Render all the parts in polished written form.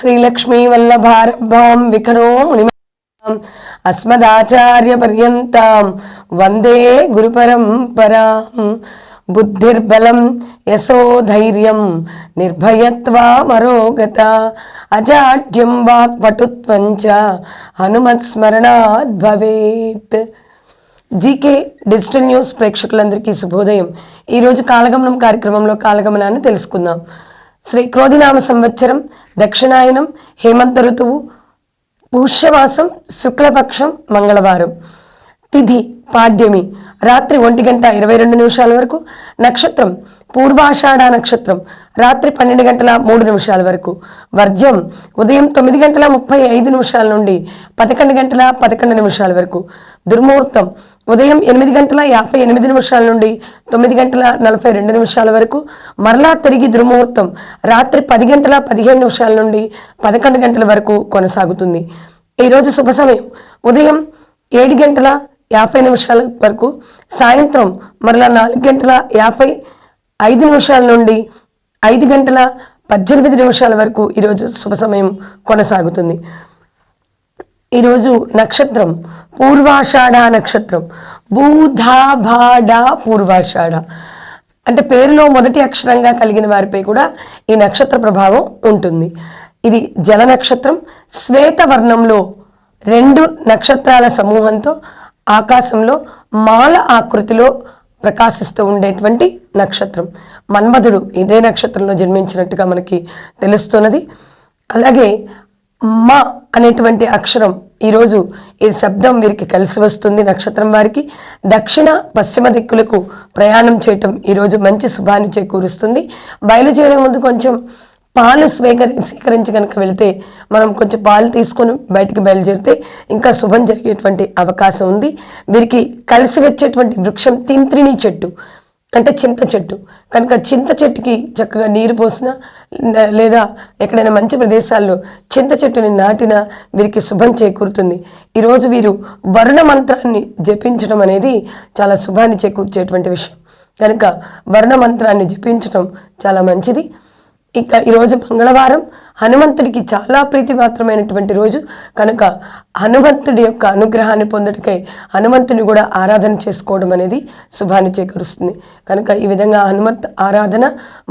श्रीलक्ष्मी वल्लभारम्भां विकरो मुनिमां अस्मदाचार्य पर्यन्तां वंदे गुरुपरम्परां बुद्धिर्बलं यशोधैर्यं निर्भयत्वामरोगता अजाड्यं वाक्पटुत्वं च हनुमत्स्मरणात् भवेत्। GK digital news ప్రేక్షకులందరికీ శుభోదయం। ఈరోజు కాలగమనం కార్యక్రమంలో కాలగమనాన్ని తెలుసుకుందాం। శ్రీ క్రోధినామ సంవత్సరం దక్షిణాయనం హేమంత ఋతువు పుష్యమాసం శుక్లపక్షం మంగళవారం తిథి పాడ్యమి రాత్రి 1:22 వరకు నక్షత్రం పూర్వాషాఢ నక్షత్రం రాత్రి 12:03 వరకు వర్జ్యం ఉదయం 9:35 నుండి 11:11 వరకు దుర్ముహూర్తం ఉదయం 8:58 నుండి 9:42 వరకు మరలా తిరిగి దుర్ముహూర్తం రాత్రి 10:15 నుండి 11 గంటల వరకు కొనసాగుతుంది। ఈరోజు శుభ సమయం ఉదయం 7:50 వరకు సాయంత్రం మరలా 4:55 నుండి 5:18 వరకు ఈరోజు శుభ సమయం కొనసాగుతుంది। ఈరోజు నక్షత్రం పూర్వాషాఢ నక్షత్రం బూధాభాడ పూర్వాషాఢ అంటే పేరులో మొదటి అక్షరంగా కలిగిన వారిపై కూడా ఈ నక్షత్ర ప్రభావం ఉంటుంది। ఇది జల నక్షత్రం శ్వేతవర్ణంలో 2 నక్షత్రాల సమూహంతో ఆకాశంలో మాల ఆకృతిలో ప్రకాశిస్తూ ఉండేటువంటి నక్షత్రం। మన్మధుడు ఇదే నక్షత్రంలో జన్మించినట్టుగా మనకి తెలుస్తున్నది। అలాగే మ అనేటువంటి అక్షరం ఈరోజు ఈ శబ్దం వీరికి కలిసి వస్తుంది। నక్షత్రం వారికి దక్షిణ పశ్చిమ దిక్కులకు ప్రయాణం చేయటం ఈరోజు మంచి శుభాన్ని చేకూరుస్తుంది। బయలుదేరే ముందు కొంచెం పాలు స్వీకరించి కనుక వెళితే మనం కొంచెం పాలు తీసుకొని బయటికి బయలుదేరితే ఇంకా శుభం జరిగేటువంటి అవకాశం ఉంది। వీరికి కలిసి వచ్చేటువంటి వృక్షం తింత్రిణి చెట్టు అంటే చింత చెట్టు కనుక చింత చెట్టుకి చక్కగా నీరు పోసినా లేదా ఎక్కడైనా మంచి ప్రదేశాల్లో చింత చెట్టుని నాటినా వీరికి శుభం చేకూరుతుంది। ఈరోజు వీరు వరుణ మంత్రాన్ని జపించడం అనేది చాలా శుభాన్ని చేకూర్చేటువంటి విషయం కనుక వరుణ మంత్రాన్ని జపించడం చాలా మంచిది। ఇక ఈరోజు మంగళవారం హనుమంతుడికి చాలా ప్రీతిపాత్రమైనటువంటి రోజు కనుక హనుమంతుడి యొక్క అనుగ్రహాన్ని పొందుటకై హనుమంతుని కూడా ఆరాధన చేసుకోవడం అనేది శుభాన్ని చేకూరుస్తుంది కనుక ఈ విధంగా హనుమంత్ ఆరాధన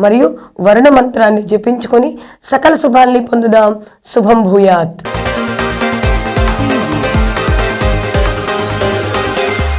మరియు వరుణ మంత్రాన్ని జపించుకొని సకల శుభాన్ని పొందుదాం। శుభం భూయాత్।